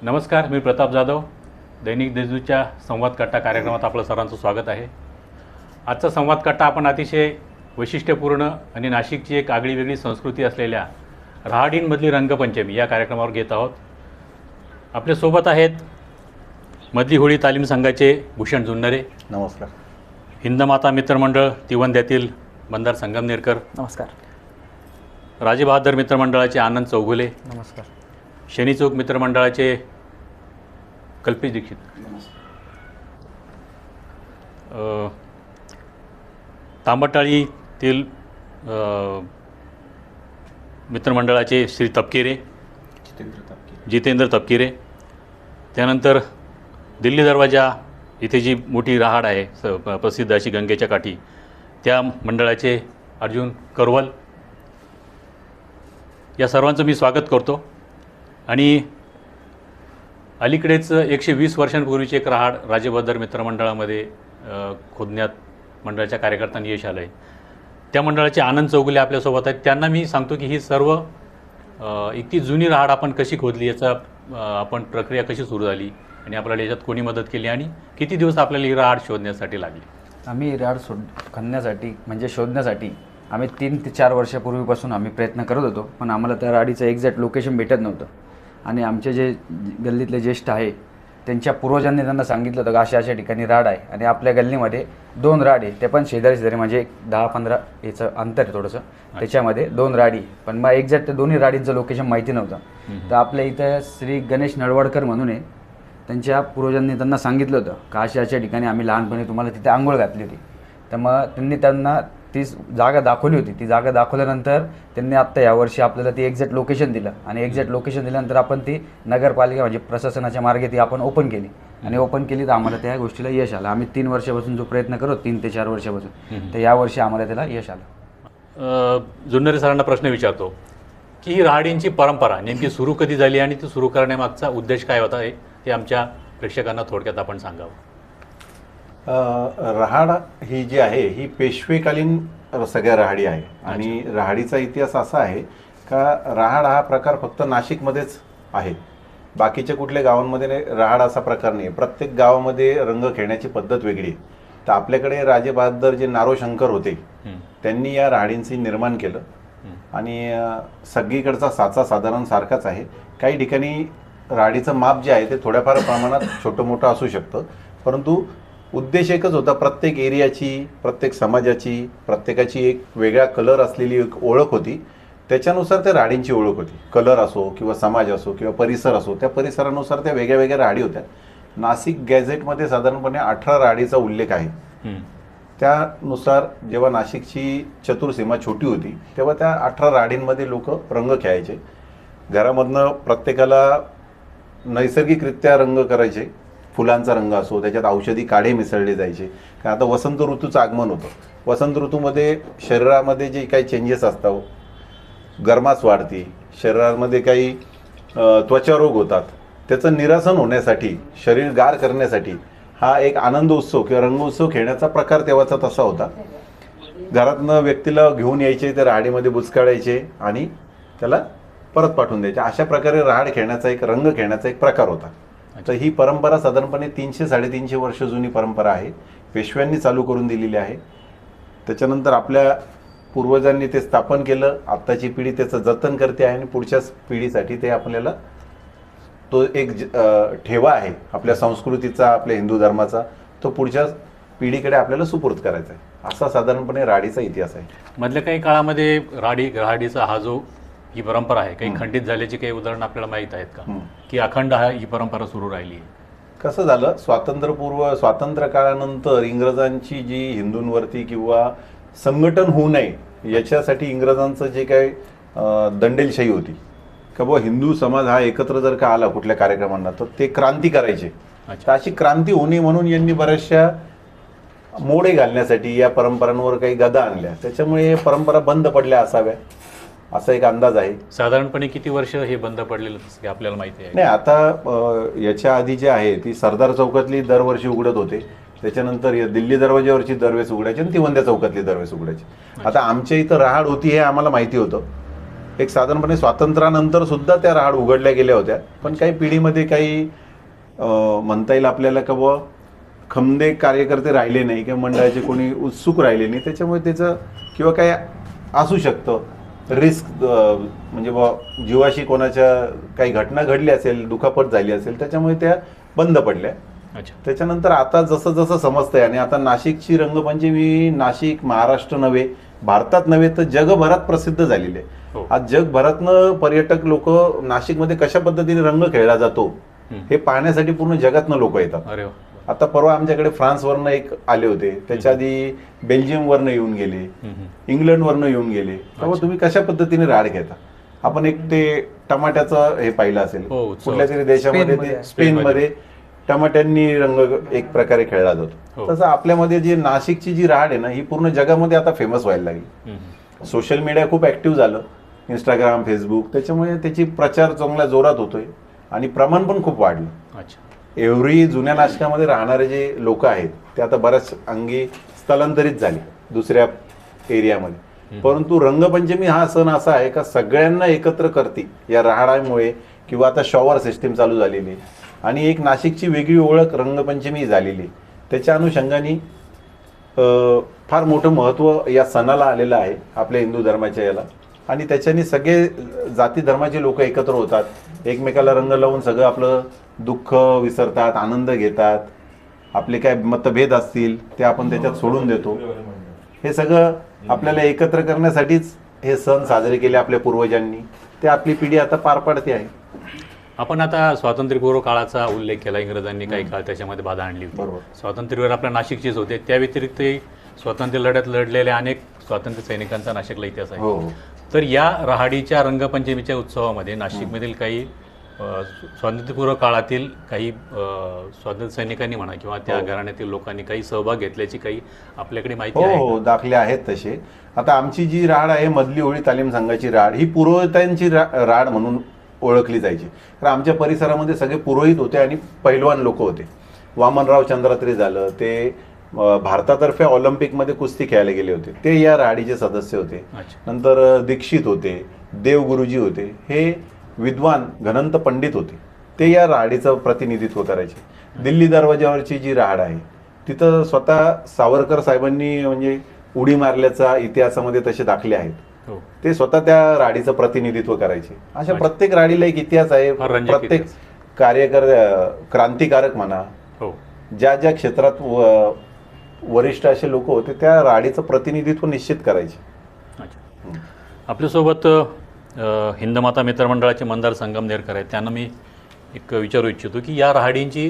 नमस्कार, मी प्रताप जाधव. दैनिक देशदूतच्या संवाद कट्टा कार्यक्रमात आपलं सर्वांचं स्वागत आहे. आजचा संवाद कट्टा आपण अतिशय वैशिष्ट्यपूर्ण आणि नाशिकची एक आगळीवेगळी संस्कृती असलेल्या रहाडींमधली रंगपंचमी या कार्यक्रमावर घेत आहोत. आपल्यासोबत आहेत मधली होळी तालीम संघाचे भूषण जुन्नरे. नमस्कार. हिंदमाता मित्रमंडळ तिवंद्यातील मंदार संगमनेरकर. नमस्कार. राजेबहादर मित्रमंडळाचे आनंद चौगुले. नमस्कार. शनीचौक मित्रमंडळाचे कल्पेश दीक्षित. तांबटाळीतील मित्रमंडळाचे श्री तपकिरे, जितेंद्र तपकिरे. त्यानंतर दिल्ली दरवाजा इथे जी मोठी रहाड आहे प्रसिद्ध अशी गंगेच्या काठी, त्या मंडळाचे अर्जुन करवल. या सर्वांचं मी स्वागत करतो. आणि अलीकडेच 120 वर्षांपूर्वीची एक रहाड राजेबहादर मित्रमंडळामध्ये खोदण्यात मंडळाच्या कार्यकर्त्यांनी यश आलं आहे. त्या मंडळाचे आनंद चौगुले आपल्यासोबत आहेत. त्यांना मी सांगतो की ही सर्व इतकी जुनी रहाड आपण कशी खोदली, याचा आपण प्रक्रिया कशी सुरू झाली आणि आपल्याला याच्यात कोणी मदत केली आणि किती दिवस आपल्याला ही रहाड शोधण्यासाठी लागली. आम्ही रहाड शोधण्यासाठी आम्ही 3 ते 4 वर्षापूर्वीपासून आम्ही प्रयत्न करत होतो, पण आम्हाला त्या रहाडीचं एक्झॅक्ट लोकेशन भेटत नव्हतं. आणि आमचे जे गल्लीतले ज्येष्ठ आहे त्यांच्या पूर्वजांनी त्यांना सांगितलं होतं की अशा ठिकाणी राड आहे आणि आपल्या गल्लीमध्ये 2 राड आहे, ते पण शेजारी म्हणजे 10-15 याचं अंतर आहे थोडंसं, त्याच्यामध्ये 2 राडी. पण मग एक्झॅक्ट त्या दोन्ही राडींचं लोकेशन माहिती नव्हतं. तर आपल्या इथं श्री गणेश नळवडकर म्हणून आहे, त्यांच्या पूर्वजांनी त्यांना सांगितलं होतं की अशा ठिकाणी आम्ही लहानपणी तुम्हाला तिथे आंघोळ घातली होती. तर मग त्यांनी त्यांना ती जागा दाखवली होती. ती जागा दाखवल्यानंतर त्यांनी आत्ता यावर्षी आपल्याला ती एक्झॅक्ट लोकेशन दिलं आणि एक्झॅक्ट लोकेशन दिल्यानंतर आपण ती नगरपालिका म्हणजे प्रशासनाच्या मार्गे ती आपण ओपन केली आणि ओपन केली तर आम्हाला त्या गोष्टीला यश आलं. आम्ही 3 वर्षापासून जो प्रयत्न करतो 3 ते 4 वर्षापासून, तर यावर्षी आम्हाला त्याला यश आलं. जुन्नरे सरांना प्रश्न विचारतो की ही रहाडींची परंपरा नेमकी सुरू कधी झाली आणि ती सुरू करण्यामागचा उद्देश काय होता, हे ते आमच्या प्रेक्षकांना थोडक्यात आपण सांगावं. रहाड ही जी आहे ही पेशवेकालीन सगळ्या रहाडी आहे. आणि रहाडीचा इतिहास असा आहे का रहाड हा प्रकार फक्त नाशिकमध्येच आहे, बाकीच्या कुठल्या गावांमध्ये रहाड असा प्रकार नाही. प्रत्येक गावामध्ये रंग खेळण्याची पद्धत वेगळी आहे. तर आपल्याकडे राजेबहादर जे नारोशंकर होते त्यांनी या रहाडींचे निर्माण केलं आणि सगळीकडचा साचा साधारण सारखाच आहे. काही ठिकाणी रहाडीचं माप जे आहे ते थोड्याफार प्रमाणात छोटं मोठं असू शकतं, परंतु उद्देश एकच होता. प्रत्येक एरियाची, प्रत्येक समाजाची, प्रत्येकाची एक वेगळा कलर असलेली एक ओळख होती. त्याच्यानुसार त्या रहाडींची ओळख होती. कलर असो किंवा समाज असो किंवा परिसर असो, त्या परिसरानुसार त्या वेगळ्या वेगळ्या रहाडी होत्या. नाशिक गॅझेटमध्ये साधारणपणे 18 रहाडीचा उल्लेख आहे. त्यानुसार जेव्हा नाशिकची चतुर्सीमा छोटी होती तेव्हा त्या 18 रहाडींमध्ये लोक रंग खेळायचे. घरामधनं प्रत्येकाला नैसर्गिकरित्या रंग करायचे. फुलांचा रंग असो, त्याच्यात औषधी काढे मिसळले जायचे. कारण आता वसंत ऋतूचं आगमन होतं. वसंत ऋतूमध्ये शरीरामध्ये जे काही चेंजेस असतात, गरमास वाढते, शरीरामध्ये काही त्वचारोग होतात, त्याचं निरासन होण्यासाठी, शरीर गार करण्यासाठी हा एक आनंद उत्सव किंवा रंगोत्सव खेळण्याचा प्रकार तेव्हाचा तसा होता. घरातनं व्यक्तीला घेऊन यायचे, त्या रहाडीमध्ये बुचकाळायचे आणि त्याला परत पाठवून द्यायचे. अशा प्रकारे रहाड खेळण्याचा एक, रंग खेळण्याचा एक प्रकार होता. तर ही परंपरा साधारणपणे 300-350 वर्ष जुनी परंपरा आहे. पेशव्यांनी चालू करून दिलेली आहे. त्याच्यानंतर आपल्या पूर्वजांनी ते स्थापन केलं. आत्ताची पिढी त्याचं जतन करते आहे आणि पुढच्या पिढीसाठी ते आपल्याला तो एक ठेवा आहे आपल्या संस्कृतीचा, आपल्या हिंदू धर्माचा, तो पुढच्या पिढीकडे आपल्याला सुपूर्द करायचा आहे. असा साधारणपणे रहाडीचा इतिहास आहे. मधल्या काही काळामध्ये रहाडीचा हा जो ही परंपरा आहे, काही खंडित झाल्याची काही उदाहरणं आपल्याला माहीत आहेत का, की अखंड ही परंपरा सुरू राहिली आहे? कसं झालं, स्वातंत्र्य काळानंतर इंग्रजांची जी हिंदूंवरती किंवा संघटन होऊ नये याच्यासाठी इंग्रजांचं जे काही दंडेलशाही होती का बुवा हिंदू समाज हा एकत्र जर का आला कुठल्या कार्यक्रमांना तर ते क्रांती करायचे. तर अशी क्रांती होणे म्हणून यांनी बऱ्याचशा मोडे घालण्यासाठी या परंपरांवर काही गदा आणल्या. त्याच्यामुळे हे परंपरा बंद पडल्या असाव्या असा एक अंदाज आहे. साधारणपणे किती वर्ष हे बंद पडलेलं की आपल्याला माहिती आहे? नाही, आता याच्या आधी जे आहे ती सरदार चौकातली दरवर्षी उघडत होते. त्याच्यानंतर दिल्ली दरवाज्यावरची दरवेळेस उघडायची आणि तिवंद्या चौकातली दरवेळेस उघडायची. आता आमच्या इथं रहाड होती हे आम्हाला माहिती होतं, एक साधारणपणे स्वातंत्र्यानंतर सुद्धा त्या रहाड उघडल्या गेल्या होत्या, पण काही पिढीमध्ये काही म्हणता येईल आपल्याला का बुवा खमदे कार्यकर्ते राहिले नाही किंवा मंडळाचे कोणी उत्सुक राहिले नाही, त्याच्यामुळे त्याचं किंवा काय असू शकतं रिस्क, म्हणजे बुवा जीवाशी कोणाच्या काही घटना घडली असेल, दुखापत झाली असेल, त्याच्यामुळे त्या बंद पडल्या. अच्छा. त्याच्यानंतर आता जसं जसं समजतंय आणि आता नाशिकची रंगपंचमी नाशिक महाराष्ट्र नव्हे, भारतात नव्हे तर जगभरात प्रसिद्ध झालेली आहे. हो. आज जगभरातनं पर्यटक लोक नाशिकमध्ये कशा पद्धतीने रंग खेळला जातो हे पाहण्यासाठी पूर्ण जगातनं लोक येतात. अरे वा. आता परवा आमच्याकडे फ्रान्सवरनं एक आले होते, त्याच्या आधी बेल्जियमवरनं येऊन गेले, इंग्लंडवरनं येऊन गेले. तेव्हा तुम्ही कशा पद्धतीने राड घेता. आपण एक ते टमाट्याचं हे पाहिलं असेल, हो, उत्सव. कुठल्या तरी देशामध्ये ते स्पेनमध्ये टमाट्यांनी रंग एक प्रकारे खेळला जातो. हो. तसं आपल्यामध्ये जी नाशिकची जी राड आहे ना, ही पूर्ण जगामध्ये आता फेमस व्हायला लागली. सोशल मीडिया खूप ऍक्टिव्ह झालं, इंस्टाग्राम, फेसबुक, त्याच्यामुळे त्याची प्रचार चांगला जोरात होतोय आणि प्रमाण पण खूप वाढलं. अच्छा. एवढी जुन्या नाशिकामध्ये राहणारे जे लोक आहेत ते आता बऱ्याच अंगी स्थलांतरित झाले दुसऱ्या एरियामध्ये. परंतु रंगपंचमी हा सण असा आहे का सगळ्यांना एकत्र करते या राहाडामुळे, किंवा आता शॉवर सिस्टीम चालू झालेली आहे आणि एक नाशिकची वेगळी ओळख रंगपंचमी झालेली. त्याच्या अनुषंगाने फार मोठं महत्त्व या सणाला आलेलं आहे आपल्या हिंदू धर्माच्या याला, आणि त्याच्याने सगळे जाती धर्माचे लोक एकत्र होतात, एकमेकाला रंग लावून सगळं आपलं दुःख विसरतात, आनंद घेतात. आपले काय मतभेद असतील ते आपण त्याच्यात सोडून देतो. हे सगळं आपल्याला एकत्र करण्यासाठीच हे सण साजरे केले आपल्या पूर्वजांनी, ते आपली पिढी आता पार पाडते आहे. आपण आता स्वातंत्र्यपूर्व काळाचा उल्लेख केला, इंग्रजांनी काही काळ त्याच्यामध्ये बाधा आणली होती. बरोबर. स्वातंत्र्यवीर आपल्या नाशिकचेच होते. त्या व्यतिरिक्तही स्वातंत्र्य लढ्यात लढलेल्या अनेक स्वातंत्र्य सैनिकांचा नाशिकला इतिहास आहे. हो. तर या रहाडीच्या रंगपंचमीच्या उत्सवामध्ये नाशिकमधील काही स्वातंत्र्यपूर्व काळातील काही स्वातंत्र्य सैनिकांनी म्हणा किंवा त्या घराण्यातील लोकांनी काही सहभाग घेतल्याची काही आपल्याकडे माहिती आहे? हो, दाखले आहेत तसे. आता आमची जी राड आहे मधली होळी तालीम संघाची राड, ही पुरोहितांची राड म्हणून ओळखली जायची. तर आमच्या परिसरामध्ये सगळे पुरोहित होते आणि पैलवान लोक होते. वामनराव चंद्रात्री झालं, ते भारतातर्फे ऑलिम्पिकमध्ये कुस्ती खेळायला गेले होते, ते या राहाडीचे सदस्य होते. नंतर दीक्षित होते, देवगुरुजी होते, हे विद्वान घनंत पंडित होते, ते या राहाडीचं प्रतिनिधित्व करायचे. दिल्ली दरवाजावरची जी राहाड आहे तिथं स्वतः सावरकर साहेबांनी म्हणजे उडी मारल्याचा इतिहासामध्ये तसे दाखले आहेत. ते स्वतः त्या राहाडीचं प्रतिनिधित्व करायचे. अशा प्रत्येक राहाडीला एक इतिहास आहे. प्रत्येक क्रांतिकारक म्हणा, ज्या ज्या क्षेत्रात वरिष्ठ असे लोक होते त्या राहाडीचं प्रतिनिधित्व निश्चित करायचे. आपल्यासोबत हिंदमाता मित्रमंडळाचे मंदार संगमनेरकर आहेत. त्यांना मी एक विचारू इच्छितो की या राहाडींची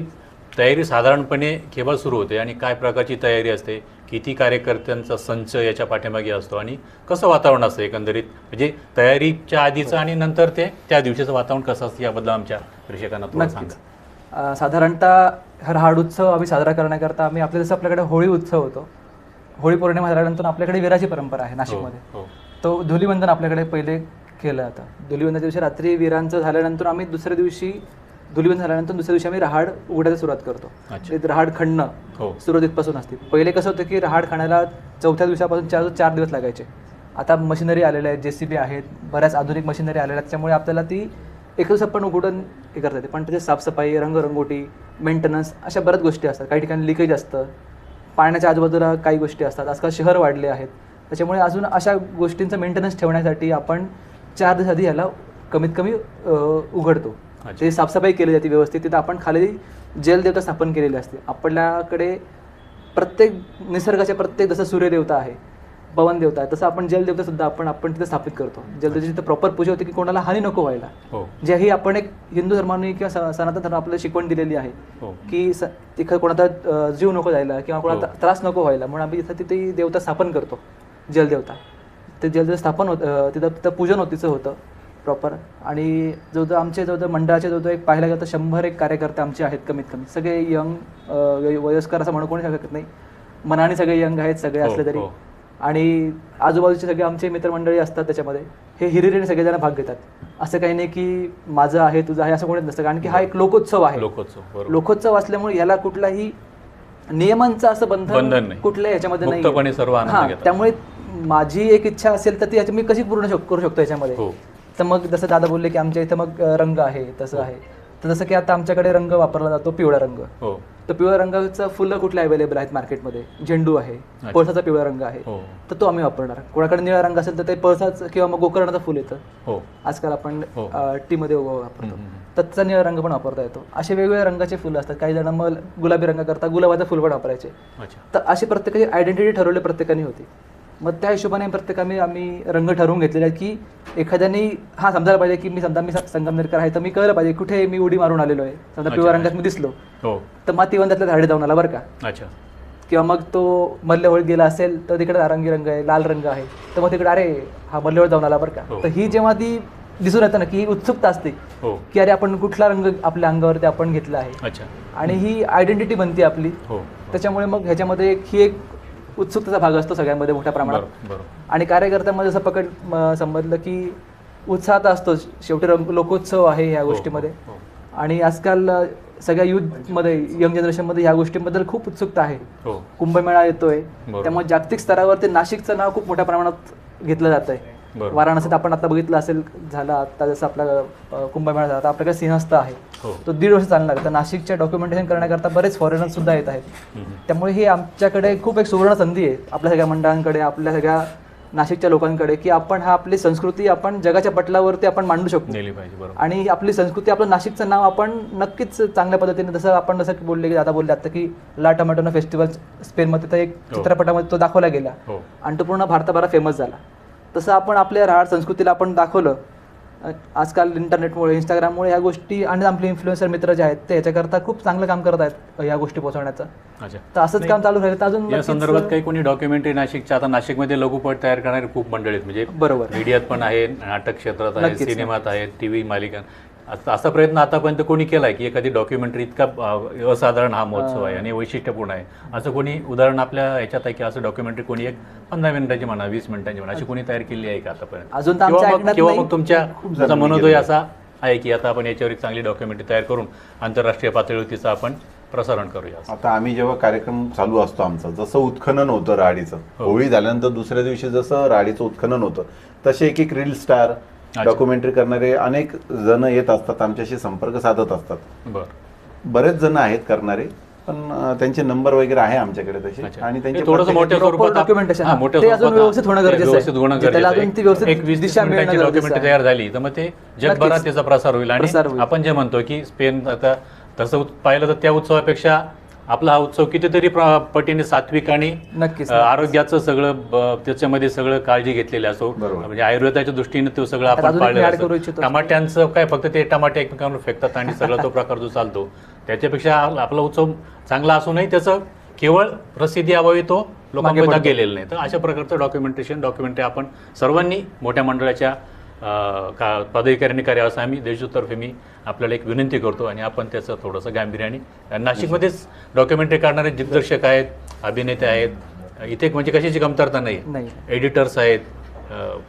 तयारी साधारणपणे केव्हा सुरू होते आणि काय प्रकारची तयारी असते, किती कार्यकर्त्यांचा संच याच्या पाठीमागे असतो आणि कसं वातावरण असतं एकंदरीत, म्हणजे तयारीच्या आधीचं आणि नंतर ते त्या दिवशीचं वातावरण कसं असतं याबद्दल आमच्या प्रेक्षकांना थोडं सांगा. साधारणतः राहाड उत्सव आम्ही साजरा करण्याकरता जसं आपल्याकडे होळी उत्सव होतो, होळी पौर्णिमा झाल्यानंतर आपल्याकडे वीराची परंपरा आहे नाशिकमध्ये. तो धुलीवंदन आपल्याकडे पहिले केलं जातं. धुलीवंदनाच्या दिवशी रात्री वीरांचं झाल्यानंतर आम्ही दुसऱ्या दिवशी धुलीवंदन झाल्यानंतर दुसऱ्या दिवशी आम्ही राहाड उघडायला सुरुवात करतो. राहाड खणणं सुरुवात इथपासून असते. पहिले कसं होतं की राहाड खाण्याला चौथ्या दिवसापासून 4 दिवस लागायचे. आता मशिनरी आलेल्या आहेत, JCB आहेत, बऱ्याच आधुनिक मशिनरी आलेल्या आहेत, त्यामुळे आपल्याला ती एक दिवसात पण उघडून हे करता येते. पण त्याची साफसफाई, रंगरंगोटी, मेंटेनन्स अशा बऱ्याच गोष्टी असतात. काही ठिकाणी लिकेज असतं, पाण्याच्या आजूबाजूला काही गोष्टी असतात. आजकाल शहर वाढले आहेत, त्याच्यामुळे अजून अशा गोष्टींचं मेंटेनन्स ठेवण्यासाठी आपण 4 दिवस आधी याला कमीत कमी उघडतो. ते साफसफाई केली जाते व्यवस्थित. तिथं आपण खाली जलदेवता स्थापन केलेली असते. आपल्याकडे प्रत्येक निसर्गाच्या प्रत्येक जसं सूर्यदेवता आहे, पवन देवता आहे, तसं आपण जलदेवता सुद्धा आपण तिथे स्थापित करतो. जलदेवतेची तिथं प्रॉपर पूजा होते की कोणाला हानी नको व्हायला. जे ही आपण एक हिंदू धर्माने किंवा सनातन धर्म आपल्याला शिकवण दिलेली आहे की तिथं कोणाचा जीव नको जायला किंवा कोणाला त्रास नको व्हायला, म्हणून आम्ही तिथे देवता स्थापन करतो, जलदेवता. ते जलदेवता स्थापन होतं, तिथं पूजन तिचं होतं प्रॉपर. आणि जवळजवळ आमचे जवळजवळ मंडळाचे जवळजवळ एक पाहायला गेलं तर 100 कार्यकर्ते आमचे आहेत कमीत कमी. सगळे यंग वयस्कर असं म्हणू कोणी शकत नाही, मनाने सगळे यंग आहेत सगळे असले तरी. आणि आजूबाजूचे सगळे आमचे मित्रमंडळी असतात त्याच्यामध्ये. हे हिरिरीने सगळेजण भाग घेतात. असं काही नाही की माझं आहे तुझं आहे असं कोणीच नसतं, कारण की हा एक लोकोत्सव आहे. लोकोत्सव असल्यामुळे याला कुठलाही नियमांचं असं बंधन कुठल्या याच्यामध्ये नाही. सर्व त्यामुळे माझी एक इच्छा असेल तर ती मी कशी पूर्ण करू शकतो याच्यामध्ये. तर मग जसं दादा बोलले की आमच्या इथं मग रंग आहे तसं आहे, तर जसं की आता आमच्याकडे रंग वापरला जातो पिवळा रंग. हो तर पिवळ्या रंगाचं फुलं कुठले अवेलेबल आहेत मार्केटमध्ये, झेंडू आहे, पळसाचा पिवळा रंग आहे, हो तर तो आम्ही वापरणार. कोणाकडे निळा रंग असेल तर ते पळसाचं किंवा मग गोकर्णाचं फुल येतं, हो आजकाल आपण हो. टीमध्ये वापरतो, तर त्याचा निळा रंग पण वापरता येतो. असे वेगवेगळ्या रंगाचे फुलं असतात. काही जण मग गुलाबी रंग करता गुलाबाचं फुल पण वापरायचे. अच्छा. तर अशी प्रत्येकाची आयडेंटिटी ठरवली प्रत्येकाने होती. मग त्या हिशोबाने प्रत्येकाने आम्ही रंग ठरवून घेतलेले आहेत की एखाद्याने हा समजायला पाहिजे की मी संगमनेरकर आहे, तर मी कळलं पाहिजे कुठे मी उडी मारून आलेलो आहे. समजा पिवळ्या रंगात मी दिसलो हो तर मातीवंतातल्या झाडे जाऊन आला बरं का. अच्छा. किंवा मग तो मल्लहोळीत गेला असेल तर तिकडे नारंगी रंग आहे, लाल रंग आहे, तर मग तिकडे अरे हा मल्लहोळीत जाऊन आला बरं का. हो. तर ही जेव्हा ती दिसून येतं ना की ही उत्सुकता असते हो की अरे आपण कुठला रंग आपल्या अंगावरती आपण घेतला आहे, अच्छा. आणि ही आयडेंटिटी बनते आपली. हो त्याच्यामुळे मग ह्याच्यामध्ये ही एक उत्सुकतेचा भाग असतो सगळ्यांमध्ये मोठ्या प्रमाणात. बरोबर. आणि कार्यकर्त्यांमध्ये जसं समजलं की उत्साह तर असतोच, शेवटी लोकोत्सव आहे ह्या गोष्टीमध्ये. हो. आणि आजकाल सगळ्या युथमध्ये यंग जनरेशनमध्ये ह्या गोष्टींबद्दल खूप उत्सुकता आहे. हो कुंभमेळा येतोय, बरोबर. त्यामुळे जागतिक स्तरावरती नाशिकचं नाव खूप मोठ्या प्रमाणात घेतलं जात आहे. बरोबर. वाराणसीत आपण आता बघितलं असेल, झाला आता जसं आपला कुंभमेळा झाला, आता आपल्याकडे सिंहस्थ आहे, हो. तो 1.5 वर्ष चालणार. तर नाशिकच्या डॉक्युमेंटेशन करण्याकरता बरेच फॉरेनर्स सुद्धा येत आहेत. त्यामुळे ही आमच्याकडे खूप एक सुवर्ण संधी आहे, आपल्या सगळ्या मंडळांकडे, आपल्या सगळ्या नाशिकच्या लोकांकडे, की आपण आपली संस्कृती आपण जगाच्या पटलावरती आपण मांडू शकतो. नेली पाहिजे. बरोबर. आणि आपली संस्कृती, आपलं नाशिकचं नाव आपण नक्कीच चांगल्या पद्धतीने, जसं बोलले की दादा बोलले आता की ला टोमॅटोना फेस्टिवल स्पेनमध्ये तर एक चित्रपटामध्ये तो दाखवला गेला हो आणि तो पूर्ण भारताभरात फेमस झाला. तसं आपण आपल्या राहाड संस्कृतीला आपण दाखवलं. आजकाल इंटरनेटमुळे, इंस्टाग्राममुळे ह्या गोष्टी, आणि आपले इन्फ्लुएन्सर मित्र जे आहेत ते याच्याकरता खूप चांगलं काम करत आहेत ह्या गोष्टी पोहोचवण्याचं. अच्छा. तर असंच काम चालू राहिलं तर अजून या नक्कीच संदर्भात काही कोणी डॉक्युमेंटरी नाशिकच्या, आता नाशिकमध्ये लघुपट तयार करणारे खूप मंडळी आहेत, म्हणजे बरोबर मीडियात पण आहे, नाटक क्षेत्रात आहे, नक्कीच, सिनेमात आहे, टीव्ही मालिका. असा प्रयत्न आतापर्यंत कोणी केलाय की एखादी डॉक्युमेंटरी इतका असाधारण हा महोत्सव आहे आणि वैशिष्ट्यपूर्ण आहे, असं कोणी उदाहरण आपल्या ह्याच्यात आहे की असं डॉक्युमेंटरी कोणी एक 15 मिनिटाची म्हणा, 20 मिनिटांची म्हणा, अशी कोणी तयार केली आहे का आतापर्यंत? अजून तर आमच्या ऐकण्यात किंवा नाही. मग तुमच्या खूप तुमचा जणांनी मनोदय केलंय. असा आहे की आता आपण याच्यावर एक चांगली डॉक्युमेंटरी तयार करून आंतरराष्ट्रीय पातळीवर तिचं आपण प्रसारण करूया. आता आम्ही जेव्हा कार्यक्रम चालू असतो आमचा, जसं उत्खनन होतं राहाडीचं, होळी झाल्यानंतर दुसऱ्या दिवशी जसं राहाडीचं उत्खनन होतं, तसे एक रील स्टार, डॉक्युमेंटरी करणारे अनेक जण येत असतात, आमच्याशी संपर्क साधत असतात. बरं. बरेच जण आहेत करणारे, पण त्यांचे नंबर वगैरे आहे आमच्याकडे तसे. अच्छा. आणि हे त्यांचे थोडंसं मोठ्या proper स्वरूपात documentation, हां, मोठ्या ते अजून स्वरूपात व्यवस्थित होणं गरजेचं आहे. व्यवस्थित होणं जे त्याला गरजेचं अजून ती व्यवस्थित आहे. एक 20 दिशा मिळणं मिनिटाची गरजेचं डॉक्युमेंटरी आहे. तयार झाली तर मग ते जगभरात नक्कीच. त्याचा प्रसार होईल. आणि प्रसार होईल. आपण जे म्हणतो की स्पेन, आता तसं पाहिलं तर त्या उत्सवापेक्षा आपला हा उत्सव कितीतरी पटीने सात्विक आणि नक्कीच आरोग्याचं सगळं त्याच्यामध्ये सगळं काळजी घेतलेली असो, बरोबर. म्हणजे आयुर्वेदाच्या दृष्टीने तो सगळं आता आपण अजून एक पाळलेलं add करू असतं. इच्छितो. टमाट्यांचं काय, फक्त ते टमाटे एकमेकांवर फेकतात आणि सगळा तो प्रकार जो चालतो, त्याच्यापेक्षा आपला उत्सव चांगला असूनही त्याचं केवळ प्रसिद्धी अभावी तो लोकांपर्यंत पडतो. गेलेलं नाही. तर अशा प्रकारचं डॉक्युमेंटरी आपण सर्वांनी मोठ्या मंडळाच्या पदाधिकाऱ्यांनी करावं असं आम्ही देशदूततर्फे मी आपल्याला एक विनंती करतो. आणि आपण त्याचं थोडंसं गांभीर्याने, नाशिकमध्येच डॉक्युमेंटरी करणारे दिग्दर्शक आहेत, अभिनेते आहेत, इथे म्हणजे कशाची कमतरता नाही, एडिटर्स आहेत,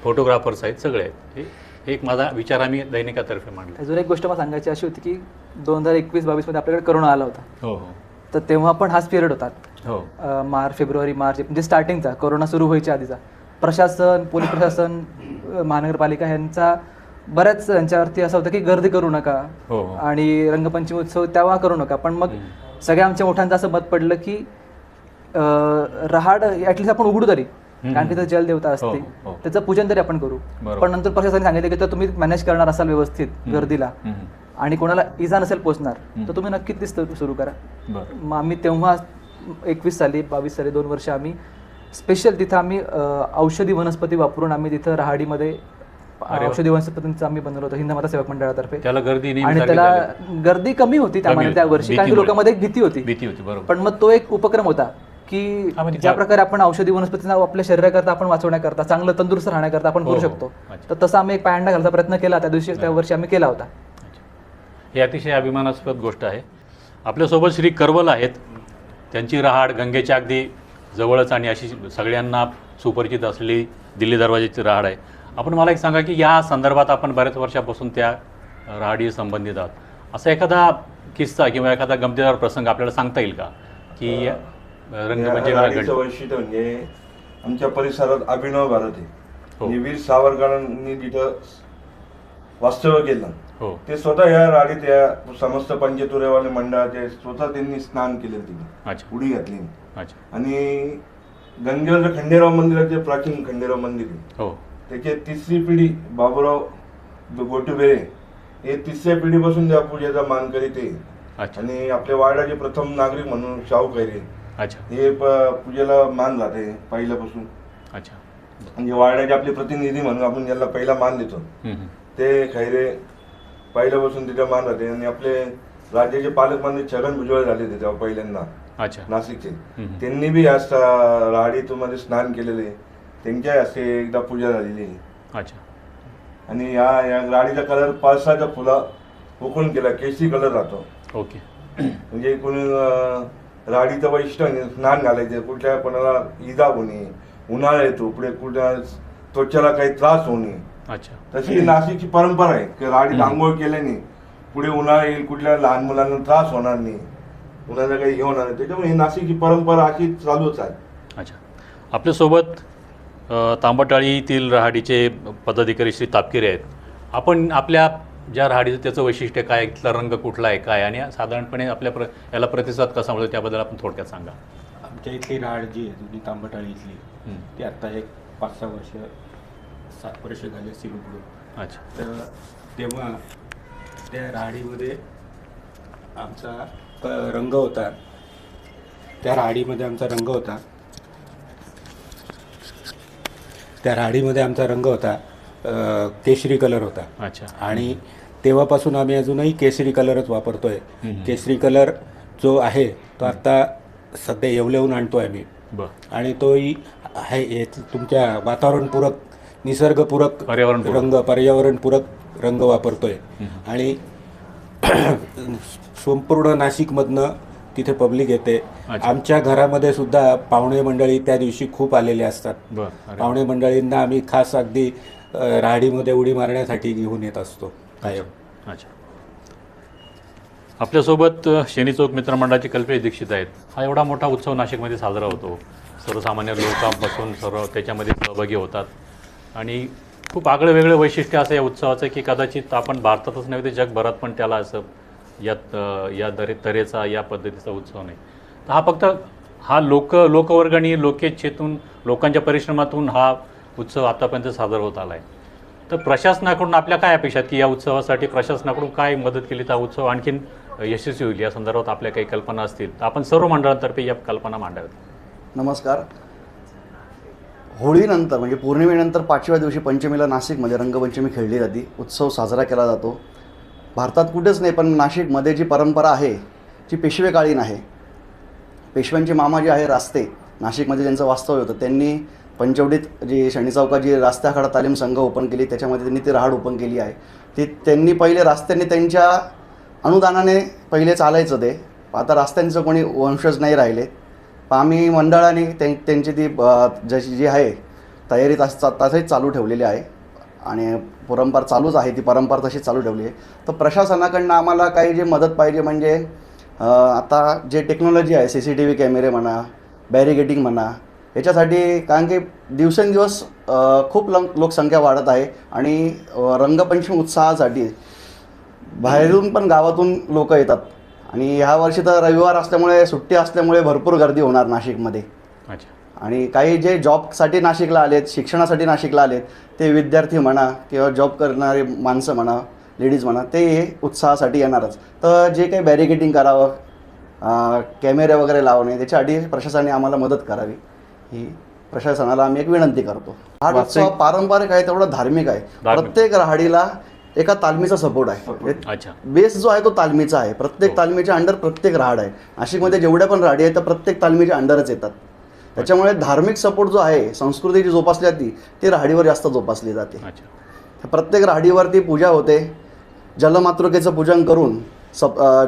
फोटोग्राफर्स आहेत, सगळे आहेत. हे एक माझा विचार आम्ही दैनिकातर्फे मांडला. अजून एक गोष्ट मला सांगायची अशी होती की 2021-22 मध्ये आपल्याकडे करोना आला होता. हो हो तर तेव्हा पण हाच पिरियड होता, हो फेब्रुवारी मार्च, म्हणजे स्टार्टिंगचा, कोरोना सुरू व्हायच्या आधीचा. प्रशासन, पोलीस प्रशासन, महानगरपालिका यांचा बऱ्याच यांच्यावरती असं होतं की गर्दी करू नका हो हो. आणि रंगपंचमी उत्सव तेव्हा करू नका. पण मग सगळ्या आमच्या मोठ्यांचं असं मत पडलं की रहाड ॲटलिस्ट आपण उघडू तरी, कारण की तिथं जलदेवता असते, हो, हो. त्याचं पूजन तरी आपण करू. बरोबर. पण नंतर प्रशासनाने सांगितलं की तर तुम्ही मॅनेज करणार असाल व्यवस्थित गर्दीला आणि कोणाला इजा नसेल पोचणार तर तुम्ही नक्कीच ते सुरू करा. बरं. मग आम्ही तेव्हा 21 साली 22 साली 2 वर्ष आम्ही स्पेशल तिथं आम्ही औषधी वनस्पती वापरून आम्ही तिथं रहाडीमध्ये औषधी वनस्पतींचं आम्ही बनवलं होतं हिंदमाता सेवक मंडळातर्फे. त्याला गर्दी आणि नेहमीसारखी त्याला झाली. गर्दी कमी होती त्यामध्ये त्या वर्षी, कारण की लोकांमध्ये एक भीती होती. बरोबर. पण मग तो एक उपक्रम होता की म्हणजे ज्या प्रकारे आपण औषधी वनस्पतींना आपल्या शरीराकरता आपण वाचवण्याकरता, चांगलं तंदुरुस्त राहण्याकरता आपण करू शकतो. तर तसा आम्ही एक पायंडा घालण्याचा प्रयत्न केला त्या वर्षी आम्ही केला होता. ही अतिशय अभिमानास्पद गोष्ट आहे. आपल्यासोबत श्री करवल आहेत. त्यांची रहाड गंगेच्या अगदी जवळच आणि अशी सगळ्यांना सुपरिचित असलेली दिल्ली दरवाजाची रहाड आहे. आपण मला एक सांगा की या संदर्भात आपण बऱ्याच वर्षापासून त्या रहाडी संबंधित आहात. असा एखादा किस्सा किंवा एखादा गमतीदार प्रसंग आपल्याला सांगता येईल का की रंगपंचमी रहाडीचं वैशिष्ट्य म्हणजे आमच्या परिसरात अभिनव भारत आहे. हो. वीर सावरकरांनी तिथं वास्तव्य केलं. हो. ते स्वतः या राडीत या समस्त पंचतुरेवाले मंडळाचे स्वतः त्यांनी स्नान केलं तिथे, अच्छा उडी घातली. अच्छा. आणि गंगेवरचं खंडेराव मंदिराचे प्राचीन खंडेराव मंदिर आहे, हो. त्याची तिसरी पिढी बाबूराव गोटुबेरे हे तिसऱ्या पिढीपासून त्या पूजेचा मानकरी ते. अच्छा. आणि आपल्या वाड्याचे प्रथम नागरिक म्हणून शाहू खैरे अच्छा. हे पूजेला मान जाते पहिल्यापासून. अच्छा. म्हणजे वाड्याचे आपले प्रतिनिधी म्हणून आपण ज्याला पहिला मान देतो ते खैरे पहिल्यापासून तिथे मान जाते. आणि आपले राज्याचे पालकमंत्री छगन भुजबळ झाले होते तेव्हा पहिल्यांदा, अच्छा. नाशिकचे, त्यांनी बी या राहाडीमध्ये स्नान केलेले, त्यांच्या हस्ते एकदा पूजा झालेली आहे. अच्छा. आणि या राहाडीचा कलर पावसाच्या फुला उकळून केला, केशरी कलर राहतो. ओके. म्हणजे कोणी राहाडीचं वैशिष्ट्य म्हणजे स्नान घालायचं, कुठल्या कोणाला इजा होणे, उन्हाळा येतो, पुढे कुठल्या त्वचेला काही त्रास होणे, अच्छा. तशी नाशिकची परंपरा आहे की राहाडीत आंघोळ केल्याने पुढे उन्हाळा येईल, कुठल्या लहान मुलांना त्रास होणार नाही, उन्हाळ्याला काही हे होणार नाही. त्याच्यामुळे ही नाशिकची परंपरा अशी चालूच आहे. अच्छा. आपल्यासोबत तांबटाळीतील राहाडीचे पदाधिकारी श्री तापकिरे आहेत. आपण आपल्या ज्या राहाडीचं त्याचं वैशिष्ट्य काय, इथला रंग कुठला आहे काय, आणि साधारणपणे आपल्या याला प्रतिसाद कसा मिळतो त्याबद्दल आपण थोडक्यात सांगा. आमच्या इथली राहाड जी आहे जुनी तांबटाळी इथली, ती आत्ता एक 5-6 वर्ष 7 वर्ष झाली असतील उघडून. अच्छा. तर तेव्हा त्या राहाडीमध्ये आमचा रंग होता, त्या राहाडीमध्ये आमचा रंग होता, त्या राहाडीमध्ये आमचा रंग होता केशरी कलर होता. अच्छा. आणि तेव्हापासून आम्ही अजूनही केशरी कलरच वापरतोय. केशरी कलर जो आहे तो आता सध्या येवल्याहून आणतो आहे मी. आणि तोही आहे हे तुमच्या वातावरणपूरक, निसर्गपूरक पर्यावरणपूरक रंग वापरतोय. आणि संपूर्ण नाशिकमधनं तिथे पब्लिक येते. आमच्या घरामध्ये सुद्धा पाहुणे मंडळी त्या दिवशी खूप आलेले असतात. पाहुणे मंडळींना आम्ही खास अगदी राहाडीमध्ये उडी मारण्यासाठी घेऊन येत असतो कायम. अच्छा. आपल्यासोबत शनी चौक मित्रमंडळाचे कल्पेश दीक्षित आहेत. हा एवढा मोठा उत्सव नाशिकमध्ये साजरा होतो, सर्वसामान्य लोकांपासून सर्व त्याच्यामध्ये सहभागी होतात. आणि खूप आगळं वेगळं वैशिष्ट्य असं या उत्सवाचं की कदाचित आपण भारतातच नव्हे तर जगभरात पण त्याला असं या तऱ्हेचा या पद्धतीचा उत्सव नाही. तर हा फक्त हा लोकवर्गणी लोकेच्छेतून लोकांच्या परिश्रमातून हा उत्सव आतापर्यंत साजरा होत आला आहे. तर प्रशासनाकडून आपल्या काय अपेक्षा आहेत की या उत्सवासाठी प्रशासनाकडून काय मदत केली तर हा उत्सव आणखीन यशस्वी होईल, या संदर्भात आपल्या काही कल्पना असतील तर आपण सर्व मंडळांतर्फे या कल्पना मांडाव्यात. नमस्कार. होळीनंतर म्हणजे पौर्णिमेनंतर 5व्या दिवशी पंचमीला नाशिकमध्ये रंगपंचमी खेळली जाते, उत्सव साजरा केला जातो. भारतात कुठेच नाही पण नाशिकमध्ये जी परंपरा आहे जी पेशवेकालीन आहे. पेशव्यांचे मामा जे आहे रास्ते, नाशिकमध्ये ज्यांचं वास्तव्य होतं, त्यांनी पंचवटीत जी शनी चौकात जी रास्त्याखाडा तालीम संघ ओपन केली त्याच्यामध्ये त्यांनी ती राहाड ओपन केली आहे. ती त्यांनी पहिले रस्त्यांनी त्यांच्या अनुदानाने पहिले चालायचं ते. आता रस्त्यांचं कोणी वंशज नाही राहिले. आम्ही मंडळाने त्यांची ती जशी जी आहे तयारी तशीच चालू ठेवलेली आहे आणि परंपरा चालूच आहे, ती परंपरा तशी चालू ठेवली आहे. तर प्रशासनाकडनं आम्हाला काही जे मदत पाहिजे म्हणजे आता जे टेक्नॉलॉजी आहे, CCTV कॅमेरे म्हणा, बॅरिगेटिंग म्हणा, याच्यासाठी कारण की दिवसेंदिवस खूप लोकसंख्या वाढत आहे आणि रंगपंचमी उत्साहासाठी बाहेरून पण गावातून लोक येतात. आणि ह्या वर्षी तर रविवार असल्यामुळे सुट्टी असल्यामुळे भरपूर गर्दी होणार नाशिकमध्ये. आणि काही जे जॉबसाठी नाशिकला आलेत, शिक्षणासाठी नाशिकला आलेत, ते विद्यार्थी म्हणा किंवा जॉब करणारे माणसं म्हणा, लेडीज म्हणा, ते उत्साहासाठी येणारच. तर जे काही बॅरिकेडिंग करावं, कॅमेरे वगैरे लावणे, त्याच्यासाठी प्रशासनाने आम्हाला मदत करावी ही प्रशासनाला आम्ही एक विनंती करतो. हा उत्सव पारंपरिक आहे तेवढा धार्मिक आहे. प्रत्येक राहाडीला एका तालमीचा सपोर्ट आहे. बेस जो आहे तो तालमीचा आहे. प्रत्येक तालमीच्या अंडर प्रत्येक राहाड आहे. नाशिकमध्ये जेवढ्या पण राहाडी आहेत त्या प्रत्येक तालमीच्या अंडरच येतात. त्याच्यामुळे धार्मिक सपोर्ट जो आहे, संस्कृती जी जोपासली जाते ती राहाडीवर जास्त जोपासली जाते. प्रत्येक राहाडीवरती पूजा होते. जलमातृकेचं पूजन करून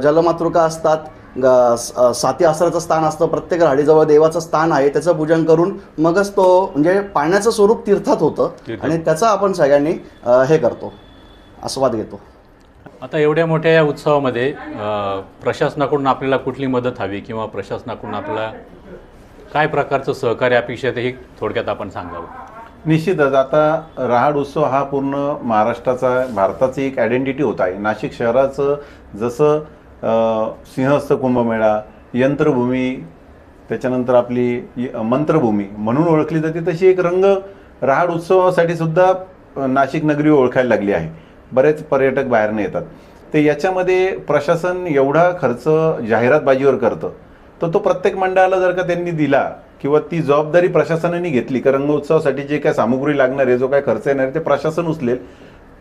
जलमातृका असतात, 7 आसराचं स्थान असतं, प्रत्येक राहाडीजवळ देवाचं स्थान आहे, त्याचं पूजन करून मगच तो म्हणजे पाण्याचं स्वरूप तीर्थात होतं आणि त्याचा आपण सगळ्यांनी हे करतो, आस्वाद घेतो. आता एवढ्या मोठ्या या उत्सवामध्ये प्रशासनाकडून आपल्याला कुठली मदत हवी किंवा प्रशासनाकडून आपल्याला काय प्रकारचं सहकार्य अपेक्षित आहे हे थोडक्यात आपण सांगावं. निश्चितच आता रहाड उत्सव हा पूर्ण महाराष्ट्राचा, भारताची एक आयडेंटिटी होत आहे. नाशिक शहराचं जसं सिंहस्थ कुंभमेळा, यंत्रभूमी, त्याच्यानंतर आपली मंत्रभूमी म्हणून ओळखली जाते, तशी एक रंग रहाड उत्सवासाठी सुद्धा नाशिक नगरी ओळखायला लागली आहे. बरेच पर्यटक बाहेरनं येतात. ते याच्यामध्ये प्रशासन एवढा खर्च जाहिरातबाजीवर करतं, तर तो प्रत्येक मंडळाला जर का त्यांनी दिला किंवा ती जबाबदारी प्रशासनाने घेतली की रंगोत्सवासाठी जे काय सामुग्री लागणार आहे, जो काय खर्च येणार आहे ते प्रशासन उचलेल,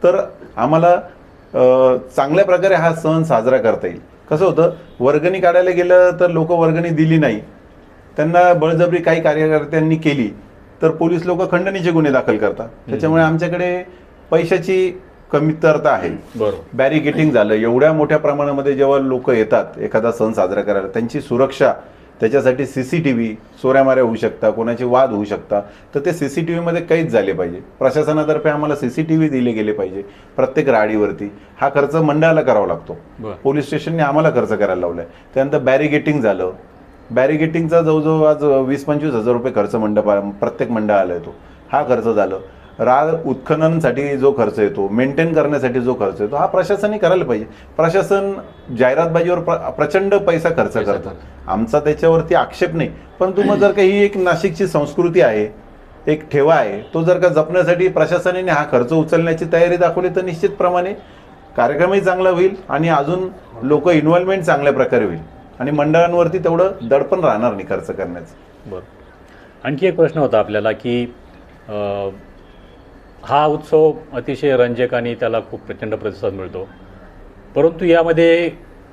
तर आम्हाला चांगल्या प्रकारे हा सण साजरा करता येईल. कसं होतं, वर्गणी काढायला गेलं तर लोक वर्गणी दिली नाही, त्यांना बळजबरी काही कार्यकर्त्यांनी केली तर पोलीस लोक खंडणीचे गुन्हे दाखल करतात. त्याच्यामुळे आमच्याकडे पैशाची कमतरता आहे. बरोबर. बॅरिकेटिंग झालं, एवढ्या मोठ्या प्रमाणामध्ये जेव्हा लोक येतात एखादा सण साजरा करायला, त्यांची सुरक्षा, त्याच्यासाठी CCTV, चोऱ्यामाऱ्या होऊ शकतात, कोणाचे वाद होऊ शकतात, तर ते CCTVमध्ये कैद झाले पाहिजे. प्रशासनातर्फे आम्हाला CCTV दिले गेले पाहिजे प्रत्येक राहाडीवरती. हा खर्च मंडळाला करावा लागतो, पोलीस स्टेशनने आम्हाला खर्च करायला लावलाय. त्यानंतर बॅरिकेटिंग झालं, बॅरिकेटिंगचा जवळजवळ आज 20-25 हजार रुपये खर्च प्रत्येक मंडळाला येतो. हा खर्च झालं. राळ उत्खननासाठी जो खर्च येतो, मेंटेन करण्यासाठी जो खर्च येतो, हा प्रशासनाने करायला पाहिजे. प्रशासन जाहिरातबाजीवर प्रचंड पैसा खर्च करतं, आमचा त्याच्यावरती आक्षेप नाही. परंतु मग जर का ही एक नाशिकची संस्कृती आहे, एक ठेवा आहे, तो जर का जपण्यासाठी प्रशासनाने हा खर्च उचलण्याची तयारी दाखवली तर निश्चितप्रमाणे कार्यक्रमही चांगला होईल आणि अजून लोक इन्व्हॉल्वमेंट चांगल्या प्रकारे होईल आणि मंडळांवरती तेवढं दडपण राहणार नाही खर्च करण्याचं. बरं. आणखी एक प्रश्न होता आपल्याला की हा उत्सव अतिशय रंजक आणि त्याला खूप प्रचंड प्रतिसाद मिळतो, परंतु यामध्ये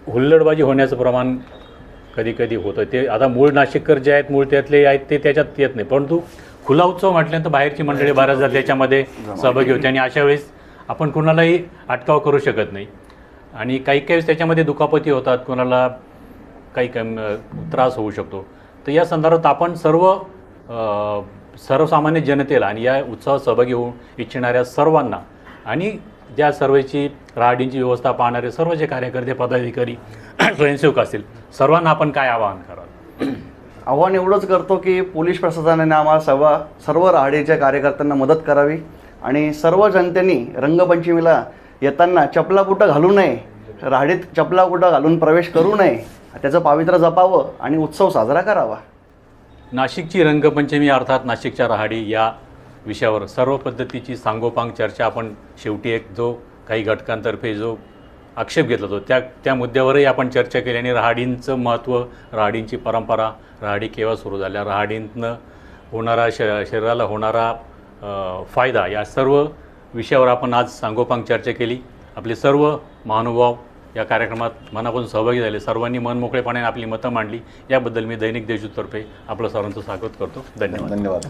हुल्लडबाजी होण्याचं प्रमाण कधी कधी होतं. ते आता मूळ नाशिककर जे आहेत, मूळ त्यातले आहेत, ते त्याच्यात येत नाही. परंतु खुला उत्सव म्हटल्यानंतर बाहेरची मंडळी बऱ्याचदा त्याच्यामध्ये सहभागी होते आणि अशा वेळेस आपण कुणालाही अटकाव करू शकत नाही आणि काही वेळेस त्याच्यामध्ये दुखापती होतात, कोणाला काही त्रास होऊ शकतो. तर या संदर्भात आपण सर्वसामान्य जनतेला आणि या उत्सवात सहभागी होऊ इच्छिणाऱ्या सर्वांना आणि ज्या सर्वची राहाडींची व्यवस्था पाहणारे सर्व जे कार्यकर्ते, पदाधिकारी, स्वयंसेवक असतील, सर्वांना आपण काय आवाहन कराल? आव्हान एवढंच करतो की पोलीस प्रशासनाने आम्हाला सर्व राहाडीच्या कार्यकर्त्यांना मदत करावी आणि सर्व जनतेने रंगपंचमीला येताना चपलाबुटं घालू नये, राहाडीत चपलाबुटं घालून प्रवेश करू नये, त्याचं पावित्र्य जपावं आणि उत्सव साजरा करावा. नाशिकची रंगपंचमी अर्थात नाशिकच्या राहाडी या विषयावर सर्व पद्धतीची सांगोपांग चर्चा आपण शेवटी एक जो काही घटकांतर्फे जो आक्षेप घेतला होता त्या मुद्द्यावरही आपण चर्चा केली आणि राहाडींचं महत्त्व, राहाडींची परंपरा, राहाडी केव्हा सुरू झाल्या, राहाडींतनं होणारा शरीराला होणारा फायदा, या सर्व विषयावर आपण आज सांगोपांग चर्चा केली. आपले सर्व महानुभाव या कार्यक्रमात मनापासून सहभागी झाले, सर्वांनी मनमोकळेपणाने आपली मतं मांडली. याबद्दल मी दैनिक देशदूततर्फे आपलं सर्वांचं स्वागत करतो. धन्यवाद. धन्यवाद.